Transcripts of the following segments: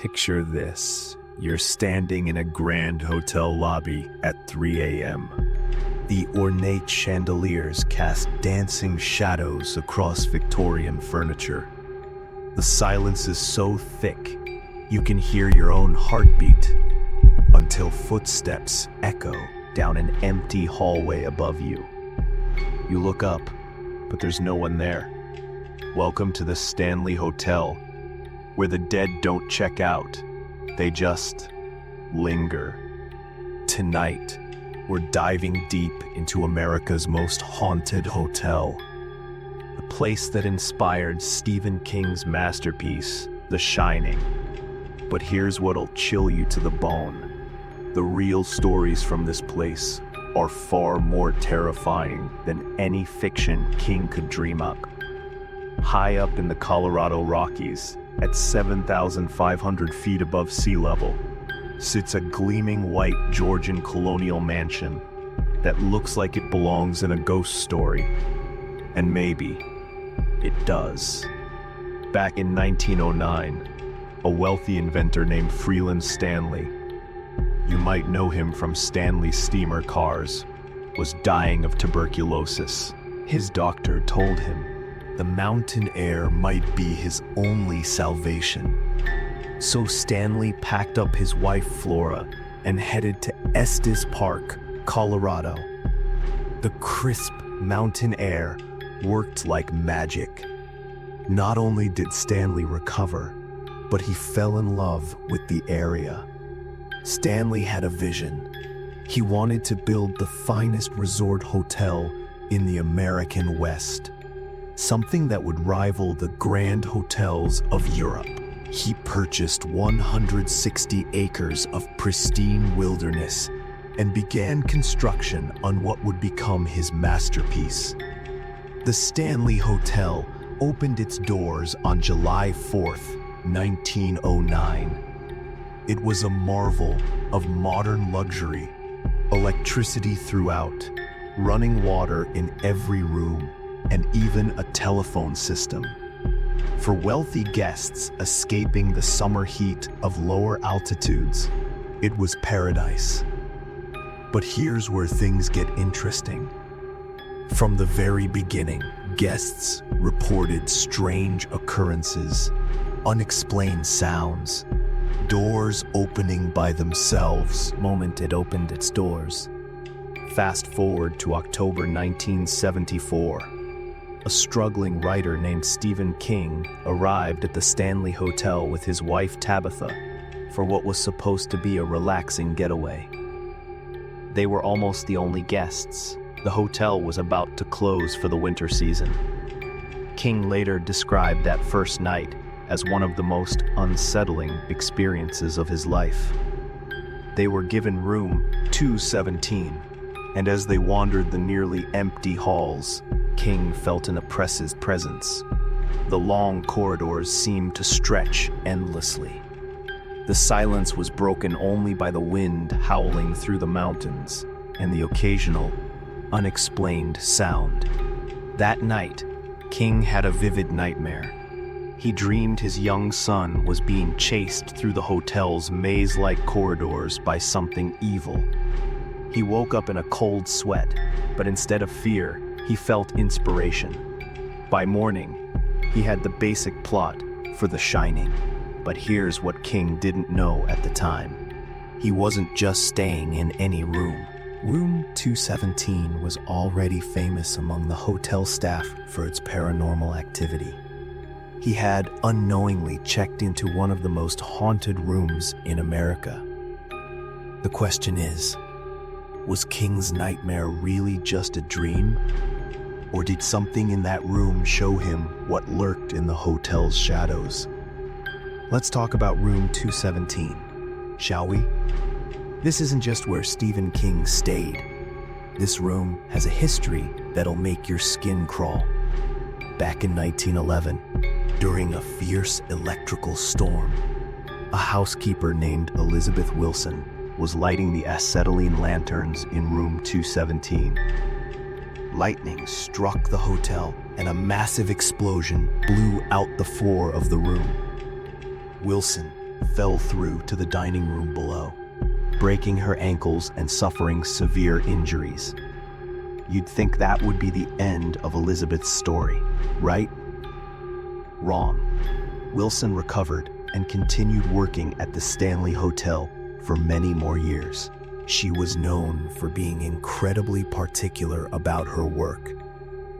Picture this. You're standing in a grand hotel lobby at 3 a.m. The ornate chandeliers cast dancing shadows across Victorian furniture. The silence is so thick, you can hear your own heartbeat, until footsteps echo down an empty hallway above you. You look up, but there's no one there. Welcome to the Stanley Hotel, where the dead don't check out, they just linger. Tonight, we're diving deep into America's most haunted hotel, the place that inspired Stephen King's masterpiece, The Shining. But here's what'll chill you to the bone. The real stories from this place are far more terrifying than any fiction King could dream up. High up in the Colorado Rockies, at 7,500 feet above sea level, sits a gleaming white Georgian colonial mansion that looks like it belongs in a ghost story. And maybe it does. Back in 1909, a wealthy inventor named Flora Stanley, you might know him from Stanley steamer cars, was dying of tuberculosis. His doctor told him the mountain air might be his only salvation. So Stanley packed up his wife Flora and headed to Estes Park, Colorado. The crisp mountain air worked like magic. Not only did Stanley recover, but he fell in love with the area. Stanley had a vision. He wanted to build the finest resort hotel in the American West, something that would rival the grand hotels of Europe. He purchased 160 acres of pristine wilderness and began construction on what would become his masterpiece. The Stanley Hotel opened its doors on July 4th, 1909. It was a marvel of modern luxury, electricity throughout, running water in every room, and even a telephone system. For wealthy guests escaping the summer heat of lower altitudes, it was paradise. But here's where things get interesting. From the very beginning, guests reported strange occurrences, unexplained sounds, doors opening by themselves the moment it opened its doors. Fast forward to October 1974. A struggling writer named Stephen King arrived at the Stanley Hotel with his wife Tabitha for what was supposed to be a relaxing getaway. They were almost the only guests. The hotel was about to close for the winter season. King later described that first night as one of the most unsettling experiences of his life. They were given room 217, and as they wandered the nearly empty halls, King felt an oppressive presence. The long corridors seemed to stretch endlessly. The silence was broken only by the wind howling through the mountains and the occasional, unexplained sound. That night, King had a vivid nightmare. He dreamed his young son was being chased through the hotel's maze-like corridors by something evil. He woke up in a cold sweat, but instead of fear, he felt inspiration. By morning, he had the basic plot for The Shining. But here's what King didn't know at the time. He wasn't just staying in any room. Room 217 was already famous among the hotel staff for its paranormal activity. He had unknowingly checked into one of the most haunted rooms in America. The question is, was King's nightmare really just a dream? Or did something in that room show him what lurked in the hotel's shadows? Let's talk about room 217, shall we? This isn't just where Stephen King stayed. This room has a history that'll make your skin crawl. Back in 1911, during a fierce electrical storm, a housekeeper named Elizabeth Wilson was lighting the acetylene lanterns in room 217. Lightning struck the hotel and a massive explosion blew out the floor of the room. Wilson, fell through to the dining room below, breaking her ankles and suffering severe injuries. You'd think that would be the end of Elizabeth's story, right? Wrong. Wilson recovered and continued working at the Stanley Hotel for many more years. She was known for being incredibly particular about her work.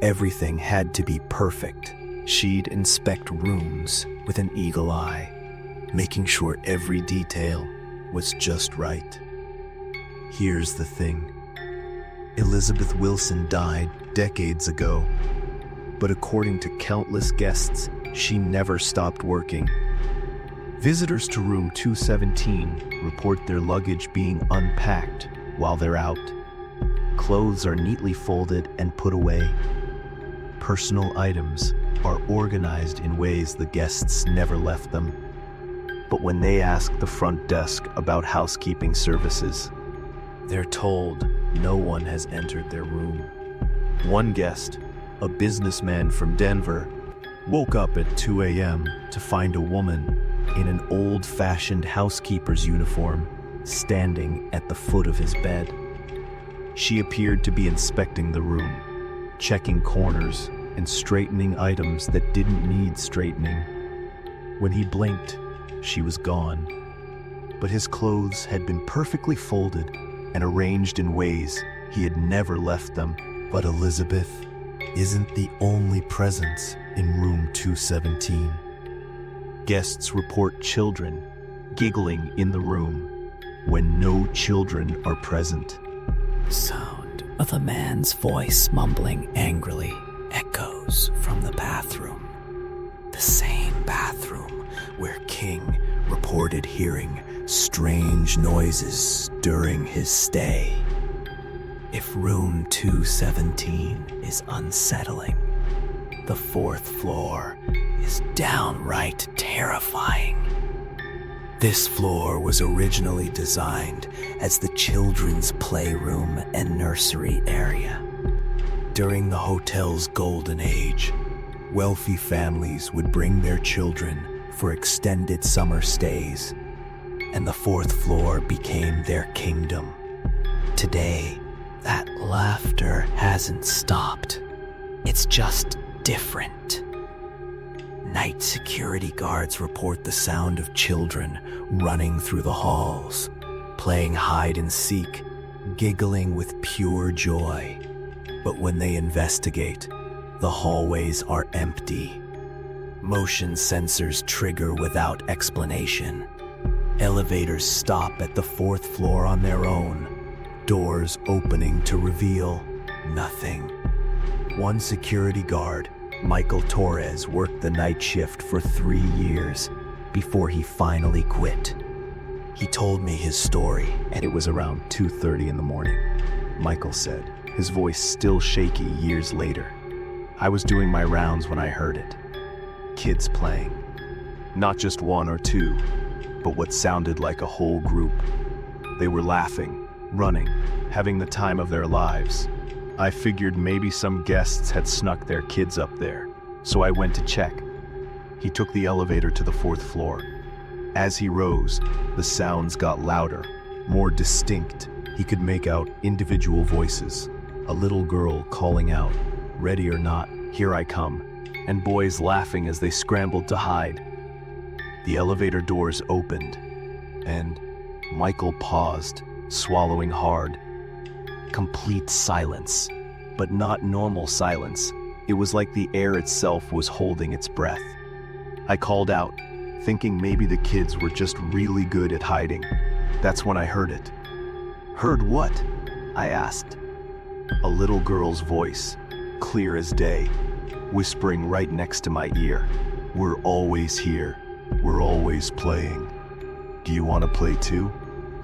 Everything had to be perfect. She'd inspect rooms with an eagle eye, making sure every detail was just right. Here's the thing. Elizabeth Wilson died decades ago, but according to countless guests, she never stopped working. Visitors to room 217 report their luggage being unpacked while they're out. Clothes are neatly folded and put away. Personal items are organized in ways the guests never left them. But when they ask the front desk about housekeeping services, they're told no one has entered their room. One guest, a businessman from Denver, woke up at 2 a.m. to find a woman in an old-fashioned housekeeper's uniform standing at the foot of his bed. She appeared to be inspecting the room, checking corners and straightening items that didn't need straightening. When he blinked, she was gone. But his clothes had been perfectly folded and arranged in ways he had never left them. But Elizabeth isn't the only presence in room 217. Guests report children giggling in the room when no children are present. The sound of a man's voice mumbling angrily echoes from the bathroom. The same bathroom where King reported hearing strange noises during his stay. If room 217 is unsettling, the fourth floor is downright terrifying. This floor was originally designed as the children's playroom and nursery area. During the hotel's golden age, wealthy families would bring their children for extended summer stays, and the fourth floor became their kingdom. Today, that laughter hasn't stopped. It's just different. Night security guards report the sound of children running through the halls, playing hide and seek, giggling with pure joy. But when they investigate, the hallways are empty. Motion sensors trigger without explanation. Elevators stop at the fourth floor on their own, doors opening to reveal nothing. One security guard, Michael Torres, worked the night shift for 3 years before he finally quit. He told me his story, and it was around 2:30 in the morning. Michael said, his voice still shaky years later. I was doing my rounds when I heard it. Kids playing. Not just one or two, but what sounded like a whole group. They were laughing, running, having the time of their lives. I figured maybe some guests had snuck their kids up there, so I went to check. He took the elevator to the fourth floor. As he rose, the sounds got louder, more distinct. He could make out individual voices. A little girl calling out, "Ready or not, here I come," and boys laughing as they scrambled to hide. The elevator doors opened, and Michael paused, swallowing hard. Complete silence, but not normal silence. It was like the air itself was holding its breath. I called out, thinking maybe the kids were just really good at hiding. That's when I heard it. Heard what? I asked. A little girl's voice, clear as day, whispering right next to my ear. "We're always here. We're always playing. Do you want to play too?"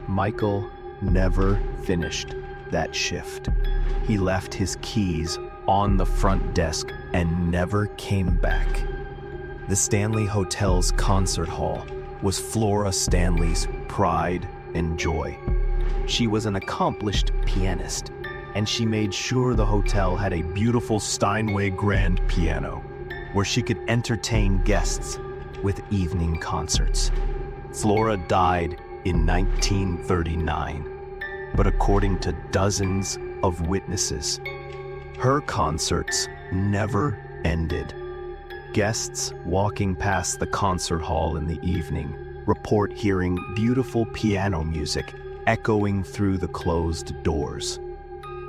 Michael never finished that shift. He left his keys on the front desk and never came back. The Stanley Hotel's concert hall was Flora Stanley's pride and joy. She was an accomplished pianist, and she made sure the hotel had a beautiful Steinway grand piano where she could entertain guests with evening concerts. Flora died in 1939, but according to dozens of witnesses, her concerts never ended. Guests walking past the concert hall in the evening report hearing beautiful piano music echoing through the closed doors.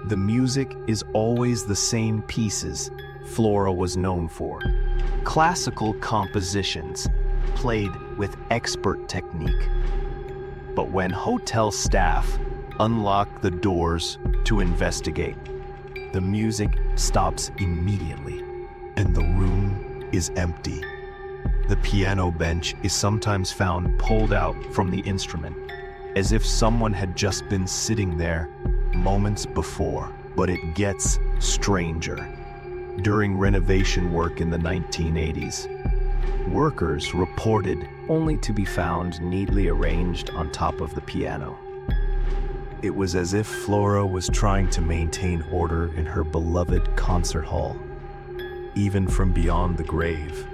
The music is always the same pieces Flora was known for. Classical compositions played with expert technique. But when hotel staff unlock the doors to investigate, the music stops immediately and the room is empty. The piano bench is sometimes found pulled out from the instrument, as if someone had just been sitting there moments before. But it gets stranger. During renovation work in the 1980s, workers reported only to be found neatly arranged on top of the piano. It was as if Flora was trying to maintain order in her beloved concert hall, even from beyond the grave.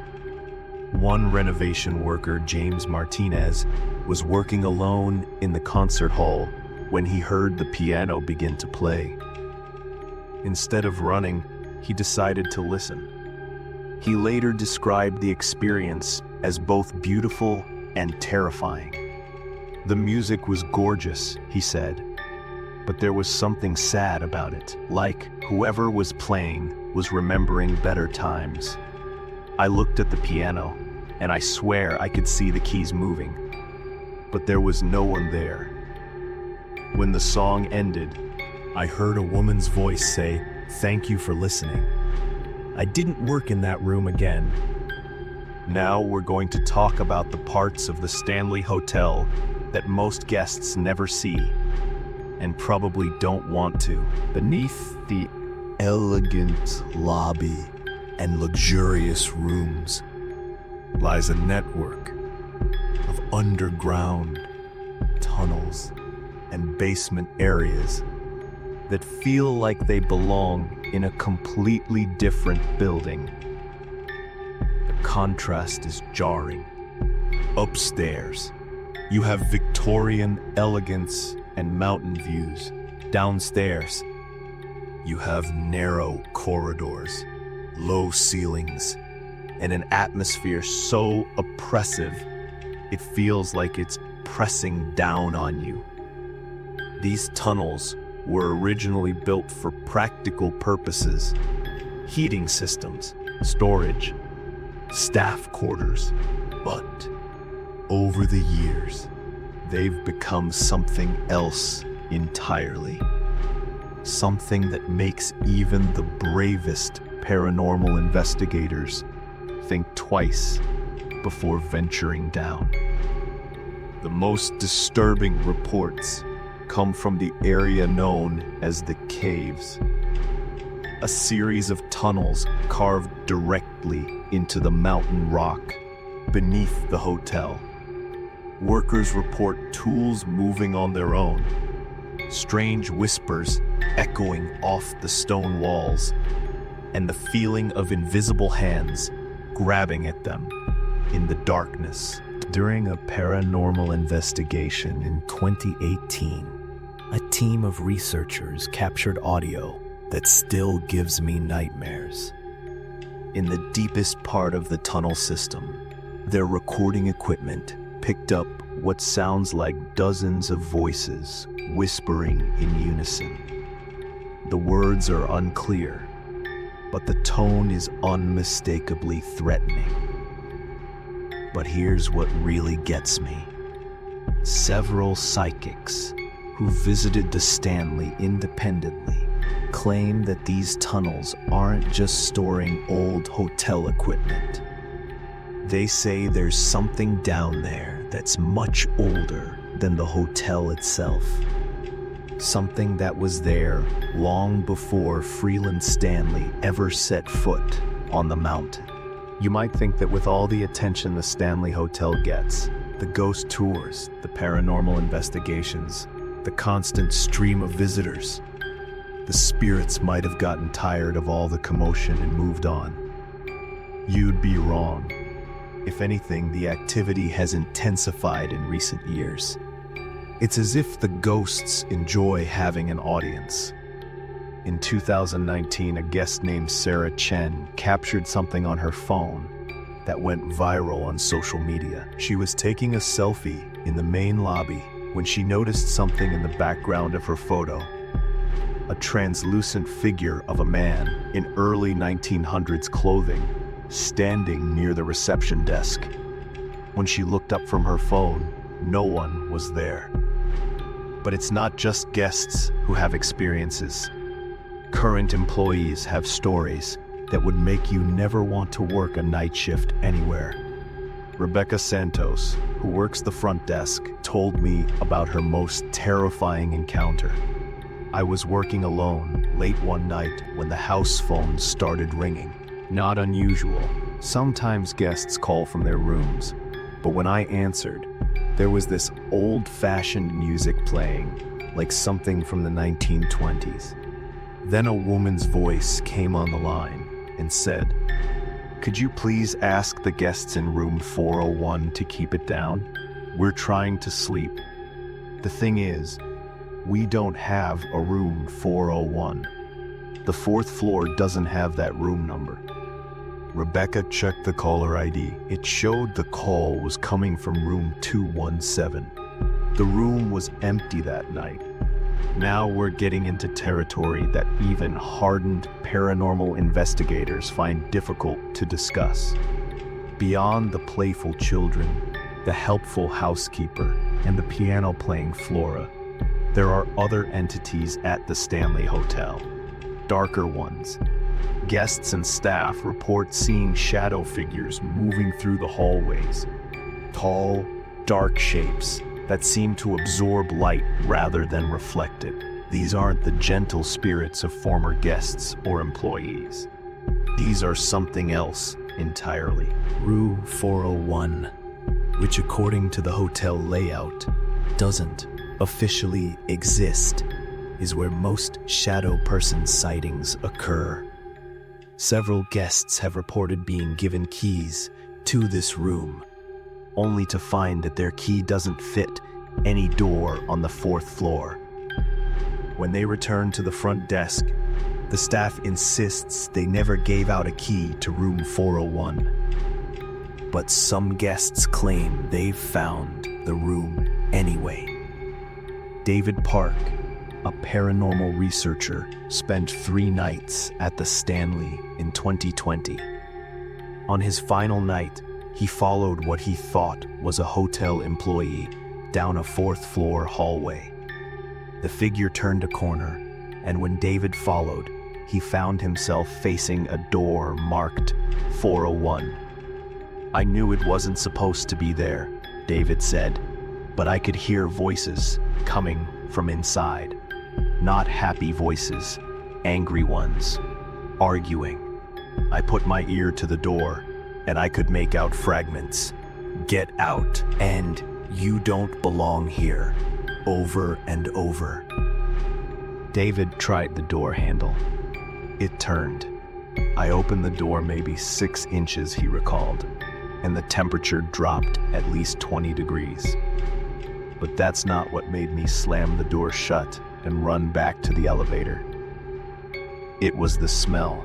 One renovation worker, James Martinez, was working alone in the concert hall when he heard the piano begin to play. Instead of running, he decided to listen. He later described the experience as both beautiful and terrifying. The music was gorgeous, he said, but there was something sad about it, like whoever was playing was remembering better times. I looked at the piano, and I swear I could see the keys moving, but there was no one there. When the song ended, I heard a woman's voice say, "Thank you for listening. I didn't work in that room again." Now we're going to talk about the parts of the Stanley Hotel that most guests never see, and probably don't want to. Beneath the elegant lobby and luxurious rooms lies a network of underground tunnels and basement areas that feel like they belong in a completely different building. The contrast is jarring. Upstairs, you have Victorian elegance and mountain views. Downstairs, you have narrow corridors, low ceilings, and an atmosphere so oppressive, it feels like it's pressing down on you. These tunnels were originally built for practical purposes: heating systems, storage, staff quarters. But over the years, they've become something else entirely. Something that makes even the bravest paranormal investigators think twice before venturing down. The most disturbing reports come from the area known as the caves, a series of tunnels carved directly into the mountain rock beneath the hotel. Workers report tools moving on their own, strange whispers echoing off the stone walls, and the feeling of invisible hands grabbing at them in the darkness. During a paranormal investigation in 2018, a team of researchers captured audio that still gives me nightmares. In the deepest part of the tunnel system, their recording equipment picked up what sounds like dozens of voices whispering in unison. The words are unclear, but the tone is unmistakably threatening. But here's what really gets me. Several psychics who visited the Stanley independently claim that these tunnels aren't just storing old hotel equipment. They say there's something down there that's much older than the hotel itself. Something that was there long before Freeland Stanley ever set foot on the mountain. You might think that with all the attention the Stanley Hotel gets, the ghost tours, the paranormal investigations, the constant stream of visitors, the spirits might have gotten tired of all the commotion and moved on. You'd be wrong. If anything, the activity has intensified in recent years. It's as if the ghosts enjoy having an audience. In 2019, a guest named Sarah Chen captured something on her phone that went viral on social media. She was taking a selfie in the main lobby when she noticed something in the background of her photo. A translucent figure of a man in early 1900s clothing standing near the reception desk. When she looked up from her phone, no one was there. But it's not just guests who have experiences. Current employees have stories that would make you never want to work a night shift anywhere. Rebecca Santos, who works the front desk, told me about her most terrifying encounter. I was working alone late one night when the house phone started ringing. Not unusual. Sometimes guests call from their rooms, but when I answered, there was this old-fashioned music playing, like something from the 1920s. Then a woman's voice came on the line and said, "Could you please ask the guests in room 401 to keep it down? We're trying to sleep." The thing is, we don't have a room 401. The fourth floor doesn't have that room number. Rebecca checked the caller ID. It showed the call was coming from room 217. The room was empty that night. Now we're getting into territory that even hardened paranormal investigators find difficult to discuss. Beyond the playful children, the helpful housekeeper, and the piano-playing Flora, there are other entities at the Stanley Hotel. Darker ones. Guests and staff report seeing shadow figures moving through the hallways. Tall, dark shapes that seem to absorb light rather than reflect it. These aren't the gentle spirits of former guests or employees. These are something else entirely. Room 401, which according to the hotel layout doesn't officially exist, is where most shadow person sightings occur. Several guests have reported being given keys to this room, only to find that their key doesn't fit any door on the fourth floor. When they return to the front desk, the staff insists they never gave out a key to room 401. But some guests claim they've found the room anyway. David Park, a paranormal researcher, spent 3 nights at the Stanley in 2020. On his final night, he followed what he thought was a hotel employee down a 4th floor hallway. The figure turned a corner, and when David followed, he found himself facing a door marked 401. "I knew it wasn't supposed to be there," David said, "but I could hear voices coming from inside. Not happy voices, angry ones, arguing. I put my ear to the door, and I could make out fragments. 'Get out,' and 'You don't belong here,' over and over." David tried the door handle. It turned. I opened the door maybe 6 inches, he recalled, and the temperature dropped at least 20 degrees. But that's not what made me slam the door shut and run back to the elevator. It was the smell,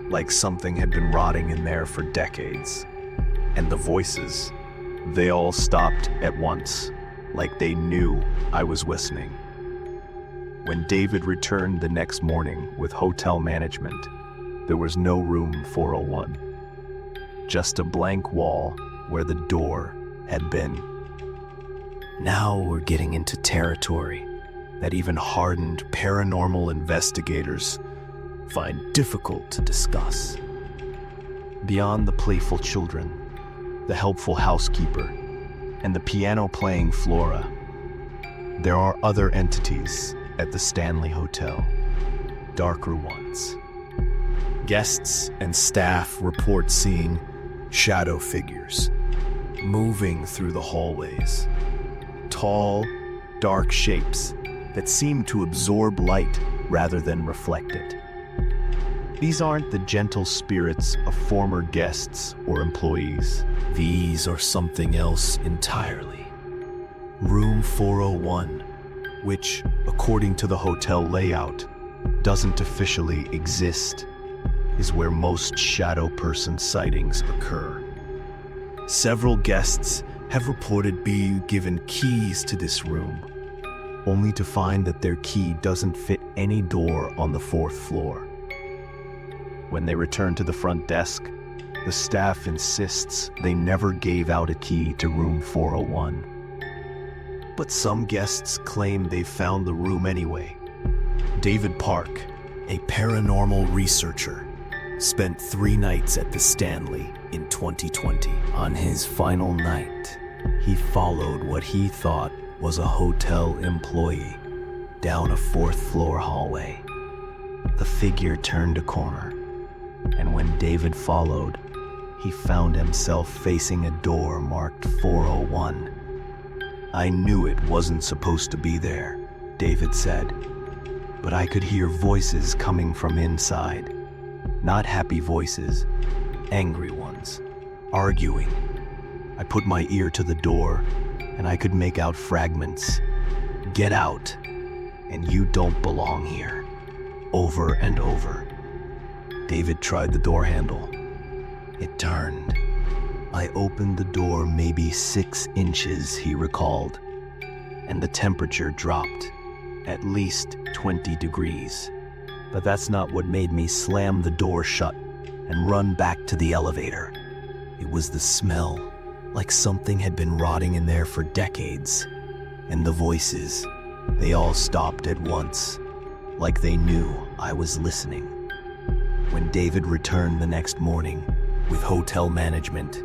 like something had been rotting in there for decades. And the voices, they all stopped at once, like they knew I was listening. When David returned the next morning with hotel management, there was no room 401. Just a blank wall where the door had been. Now we're getting into territory that even hardened paranormal investigators find difficult to discuss. Beyond the playful children, the helpful housekeeper, and the piano-playing Flora, there are other entities at the Stanley Hotel, darker ones. Guests and staff report seeing shadow figures moving through the hallways. Tall, dark shapes that seem to absorb light rather than reflect it. These aren't the gentle spirits of former guests or employees. These are something else entirely. Room 401, Which, according to the hotel layout, doesn't officially exist, is where most shadow person sightings occur. Several guests have reported being given keys to this room, only to find that their key doesn't fit any door on the 4th floor. When they return to the front desk, the staff insists they never gave out a key to room 401. But some guests claim they found the room anyway. David Park, a paranormal researcher, spent 3 nights at the Stanley in 2020. On his final night, he followed what he thought was a hotel employee down a 4th floor hallway. The figure turned a corner, and when David followed, he found himself facing a door marked 401. "I knew it wasn't supposed to be there," David said, "but I could hear voices coming from inside. Not happy voices, angry ones, arguing. I put my ear to the door, and I could make out fragments. 'Get out, and you don't belong here,' over and over." David tried the door handle. It turned. I opened the door maybe 6 inches, he recalled, and the temperature dropped at least 20 degrees. But that's not what made me slam the door shut and run back to the elevator. It was the smell, like something had been rotting in there for decades. And the voices, they all stopped at once, like they knew I was listening. When David returned the next morning with hotel management,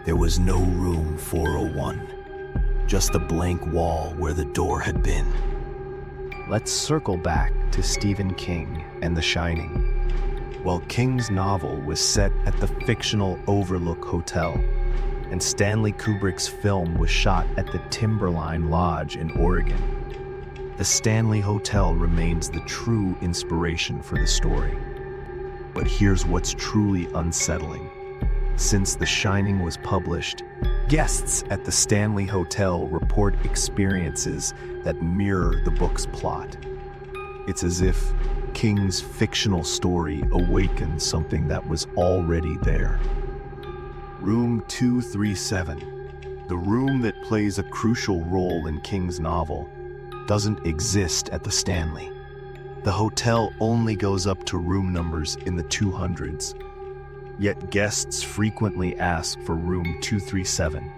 there was no room 401, just a blank wall where the door had been. Let's circle back to Stephen King and The Shining. While King's novel was set at the fictional Overlook Hotel, and Stanley Kubrick's film was shot at the Timberline Lodge in Oregon, the Stanley Hotel remains the true inspiration for the story. But here's what's truly unsettling. Since The Shining was published, guests at the Stanley Hotel report experiences that mirror the book's plot. It's as if King's fictional story awakens something that was already there. Room 237, the room that plays a crucial role in King's novel, doesn't exist at the Stanley. The hotel only goes up to room numbers in the 200s. Yet guests frequently ask for room 237,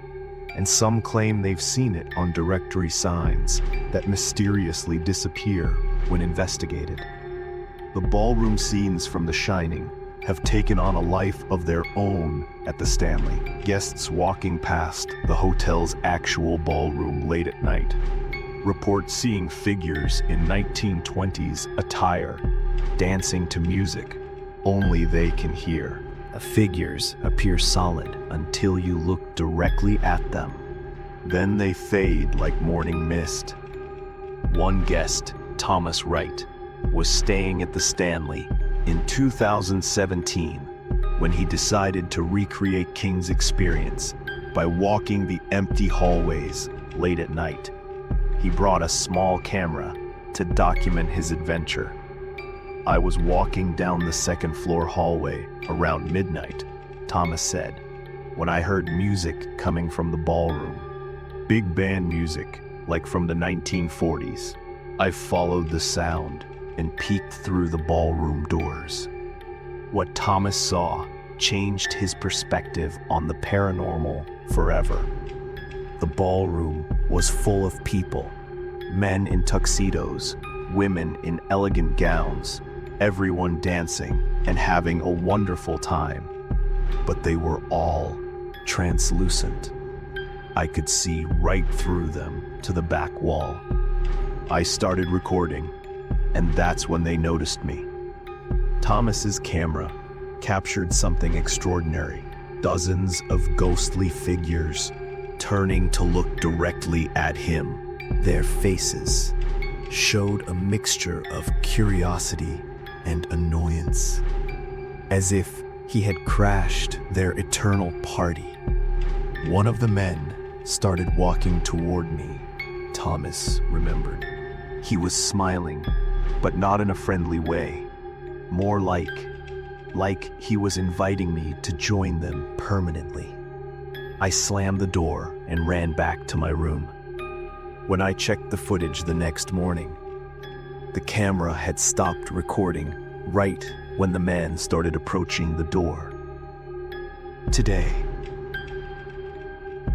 and some claim they've seen it on directory signs that mysteriously disappear when investigated. The ballroom scenes from The Shining have taken on a life of their own at the Stanley. Guests walking past the hotel's actual ballroom late at night report seeing figures in 1920s attire dancing to music only they can hear. The figures appear solid until you look directly at them. Then they fade like morning mist. One guest, Thomas Wright, was staying at the Stanley in 2017 when he decided to recreate King's experience by walking the empty hallways late at night. He brought a small camera to document his adventure. "I was walking down the 2nd floor hallway around midnight," Thomas said, "when I heard music coming from the ballroom. Big band music, like from the 1940s. I followed the sound and peeked through the ballroom doors." What Thomas saw changed his perspective on the paranormal forever. The ballroom was full of people, men in tuxedos, women in elegant gowns, everyone dancing and having a wonderful time. But they were all translucent. I could see right through them to the back wall. I started recording, and that's when they noticed me. Thomas's camera captured something extraordinary. Dozens of ghostly figures turning to look directly at him. Their faces showed a mixture of curiosity and annoyance. as if he had crashed their eternal party. One of the men started walking toward me, Thomas remembered. He was smiling, but not in a friendly way. More like he was inviting me to join them permanently. I slammed the door and ran back to my room. When I checked the footage the next morning, the camera had stopped recording right when the man started approaching the door. Today,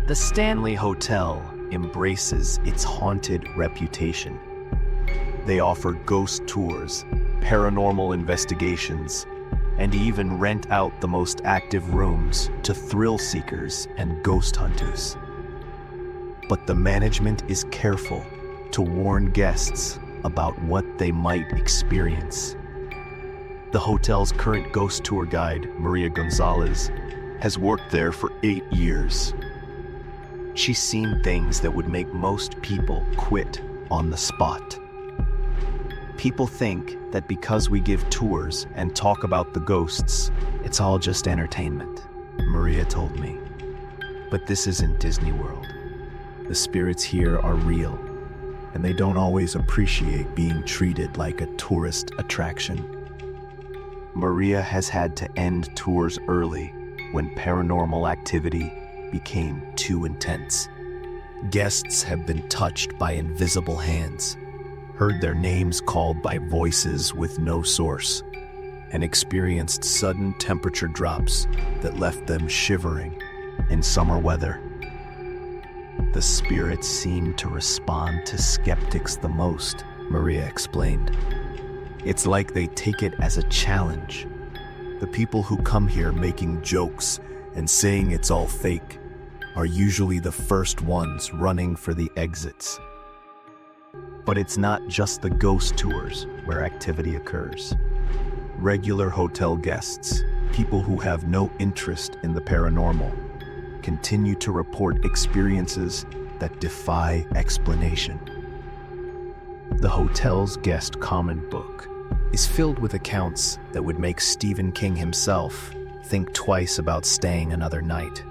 the Stanley Hotel embraces its haunted reputation. They offer ghost tours, paranormal investigations, and even rent out the most active rooms to thrill seekers and ghost hunters. But the management is careful to warn guests about what they might experience. The hotel's current ghost tour guide, Maria Gonzalez, has worked there for 8 years. She's seen things that would make most people quit on the spot. People think that because we give tours and talk about the ghosts, it's all just entertainment, Maria told me. But this isn't Disney World. The spirits here are real, and they don't always appreciate being treated like a tourist attraction. Maria has had to end tours early when paranormal activity became too intense. Guests have been touched by invisible hands, heard their names called by voices with no source, and experienced sudden temperature drops that left them shivering in summer weather. The spirits seem to respond to skeptics the most, Maria explained. It's like they take it as a challenge. The people who come here making jokes and saying it's all fake are usually the first ones running for the exits. But it's not just the ghost tours where activity occurs. Regular hotel guests, people who have no interest in the paranormal, continue to report experiences that defy explanation. The hotel's guest comment book is filled with accounts that would make Stephen King himself think twice about staying another night.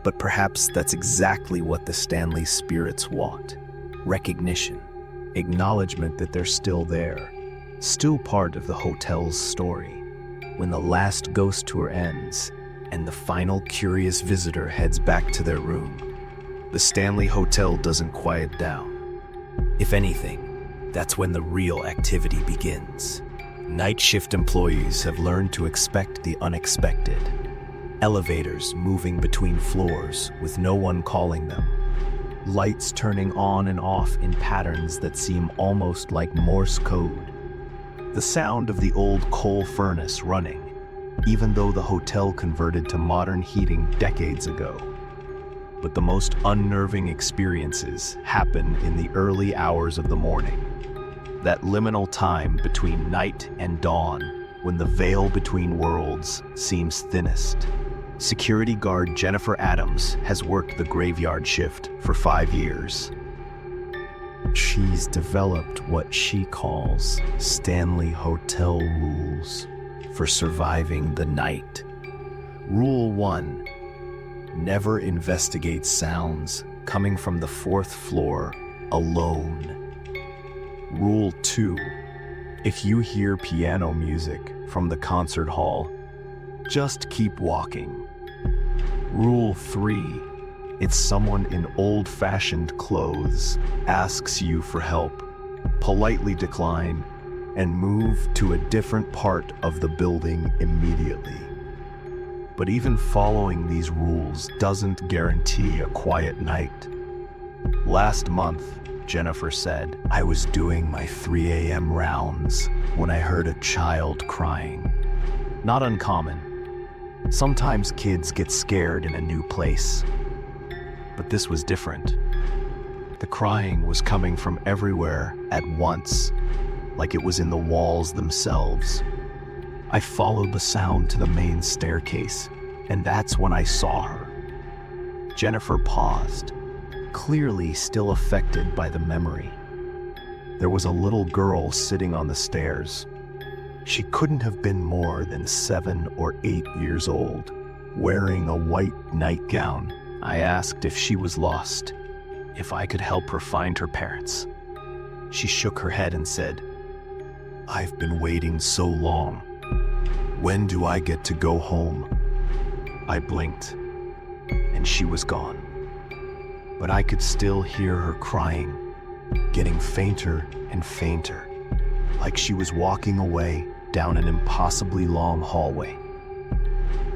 But perhaps that's exactly what the Stanley spirits want. Recognition, acknowledgement that they're still there, still part of the hotel's story. When the last ghost tour ends and the final curious visitor heads back to their room, the Stanley Hotel doesn't quiet down. If anything, that's when the real activity begins. Night shift employees have learned to expect the unexpected. Elevators moving between floors with no one calling them. Lights turning on and off in patterns that seem almost like Morse code. The sound of the old coal furnace running, even though the hotel converted to modern heating decades ago. But the most unnerving experiences happen in the early hours of the morning. That liminal time between night and dawn, when the veil between worlds seems thinnest. Security guard Jennifer Adams has worked the graveyard shift for 5 years. She's developed what she calls Stanley Hotel rules for surviving the night. Rule 1, never investigate sounds coming from the 4th floor alone. Rule 2, if you hear piano music from the concert hall, just keep walking. Rule 3, if someone in old-fashioned clothes asks you for help, politely decline and move to a different part of the building immediately. But even following these rules doesn't guarantee a quiet night. Last month, Jennifer said, I was doing my 3 a.m. rounds when I heard a child crying. Not uncommon. Sometimes kids get scared in a new place. But this was different. The crying was coming from everywhere at once, like it was in the walls themselves. I followed the sound to the main staircase, and that's when I saw her. Jennifer paused, clearly still affected by the memory. There was a little girl sitting on the stairs. She couldn't have been more than 7 or 8 years old, wearing a white nightgown. I asked if she was lost, if I could help her find her parents. She shook her head and said, "I've been waiting so long. When do I get to go home?" I blinked, and she was gone. But I could still hear her crying, getting fainter and fainter, like she was walking away down an impossibly long hallway.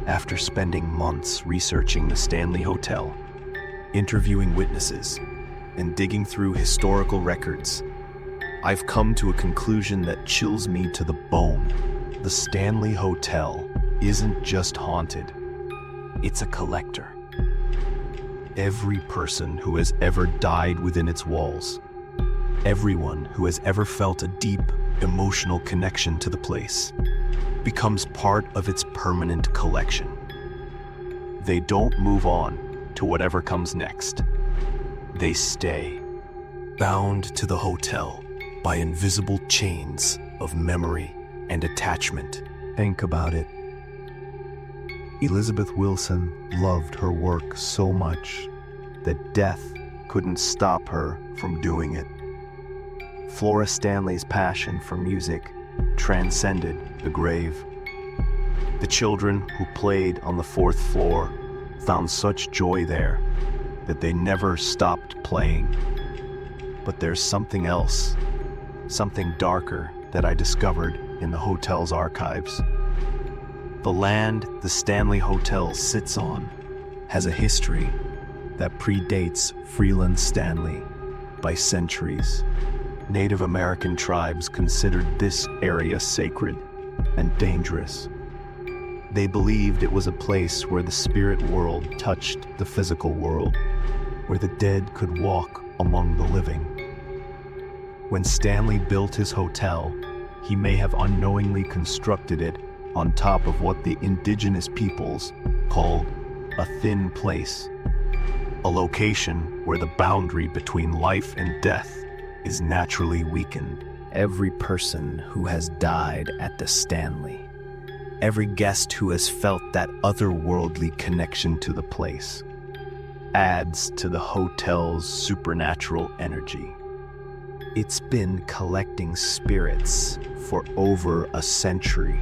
After spending months researching the Stanley Hotel, interviewing witnesses, and digging through historical records, I've come to a conclusion that chills me to the bone. The Stanley Hotel isn't just haunted, it's a collector. Every person who has ever died within its walls, everyone who has ever felt a deep emotional connection to the place, becomes part of its permanent collection. They don't move on to whatever comes next. They stay, bound to the hotel by invisible chains of memory and attachment. Think about it. Elizabeth Wilson loved her work so much that death couldn't stop her from doing it. Flora Stanley's passion for music transcended the grave. The children who played on the 4th floor found such joy there that they never stopped playing. But there's something else, something darker that I discovered in the hotel's archives. The land the Stanley Hotel sits on has a history that predates Freeland Stanley by centuries. Native American tribes considered this area sacred and dangerous. They believed it was a place where the spirit world touched the physical world, where the dead could walk among the living. When Stanley built his hotel, he may have unknowingly constructed it on top of what the indigenous peoples called a thin place, a location where the boundary between life and death is naturally weakened. Every person who has died at the Stanley, every guest who has felt that otherworldly connection to the place, adds to the hotel's supernatural energy. It's been collecting spirits for over a century,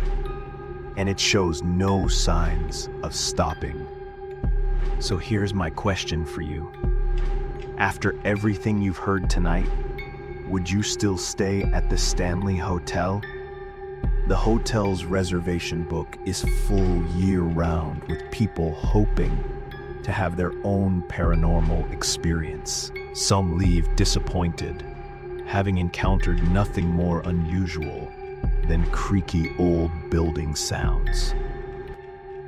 and it shows no signs of stopping. So here's my question for you. After everything you've heard tonight, would you still stay at the Stanley Hotel? The hotel's reservation book is full year-round with people hoping to have their own paranormal experience. Some leave disappointed, having encountered nothing more unusual than creaky old building sounds.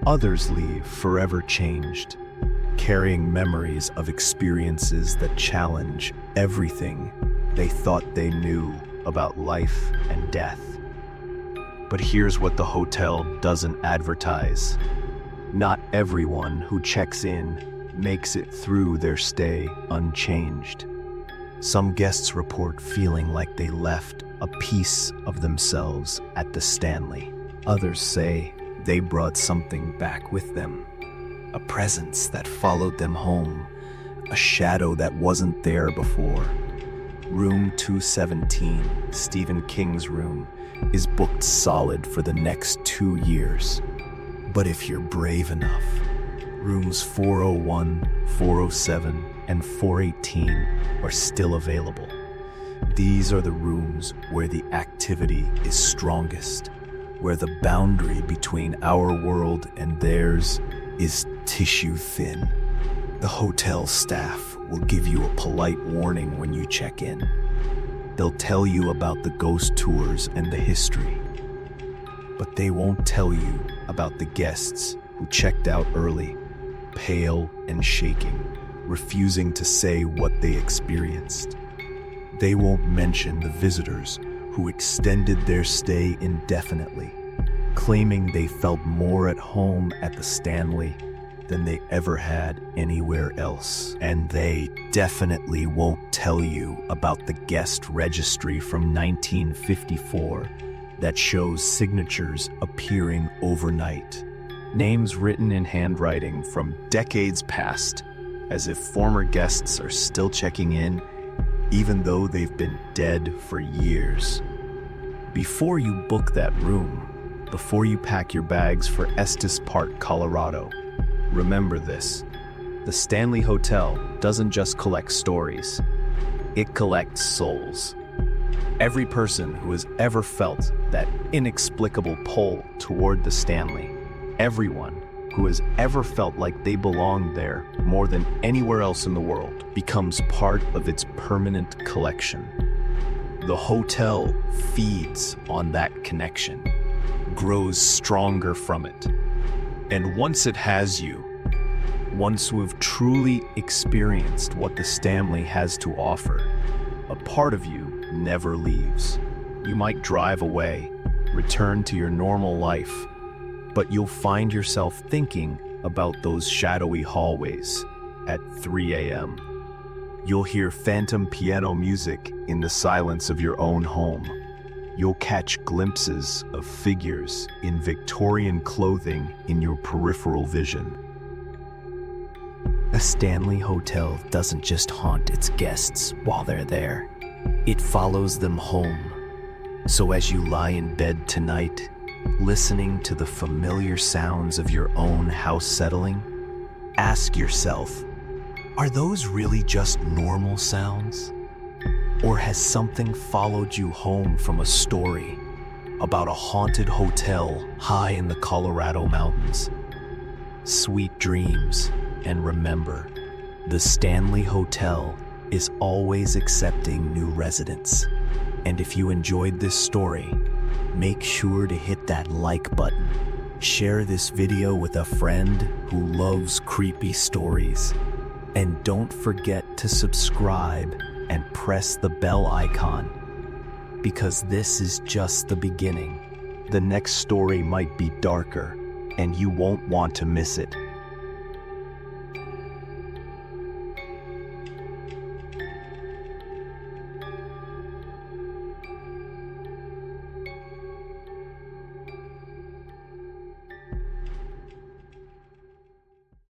Others leave forever changed, carrying memories of experiences that challenge everything they thought they knew about life and death. But here's what the hotel doesn't advertise. Not everyone who checks in makes it through their stay unchanged. Some guests report feeling like they left a piece of themselves at the Stanley. Others say they brought something back with them, a presence that followed them home, a shadow that wasn't there before. Room 217, Stephen King's room, is booked solid for the next 2 years. But if you're brave enough, rooms 401, 407, and 418 are still available. These are the rooms where the activity is strongest, where the boundary between our world and theirs is tissue thin. The hotel staff will give you a polite warning when you check in. They'll tell you about the ghost tours and the history, but they won't tell you about the guests who checked out early, pale and shaking, refusing to say what they experienced. They won't mention the visitors who extended their stay indefinitely, claiming they felt more at home at the Stanley than they ever had anywhere else. And they definitely won't tell you about the guest registry from 1954 that shows signatures appearing overnight. Names written in handwriting from decades past, as if former guests are still checking in, even though they've been dead for years. Before you book that room, before you pack your bags for Estes Park, Colorado, remember this. The Stanley Hotel doesn't just collect stories, it collects souls. Every person who has ever felt that inexplicable pull toward the Stanley, everyone who has ever felt like they belonged there more than anywhere else in the world, becomes part of its permanent collection. The hotel feeds on that connection, grows stronger from it. And once it has you, once you have truly experienced what the Stanley has to offer, a part of you never leaves. You might drive away, return to your normal life, but you'll find yourself thinking about those shadowy hallways at 3 a.m. You'll hear phantom piano music in the silence of your own home. You'll catch glimpses of figures in Victorian clothing in your peripheral vision. A Stanley Hotel doesn't just haunt its guests while they're there. It follows them home. So as you lie in bed tonight, listening to the familiar sounds of your own house settling, ask yourself, are those really just normal sounds? Or has something followed you home from a story about a haunted hotel high in the Colorado mountains? Sweet dreams, and remember, the Stanley Hotel is always accepting new residents. And if you enjoyed this story, make sure to hit that like button. Share this video with a friend who loves creepy stories. And don't forget to subscribe and press the bell icon, because this is just the beginning. The next story might be darker, and you won't want to miss it.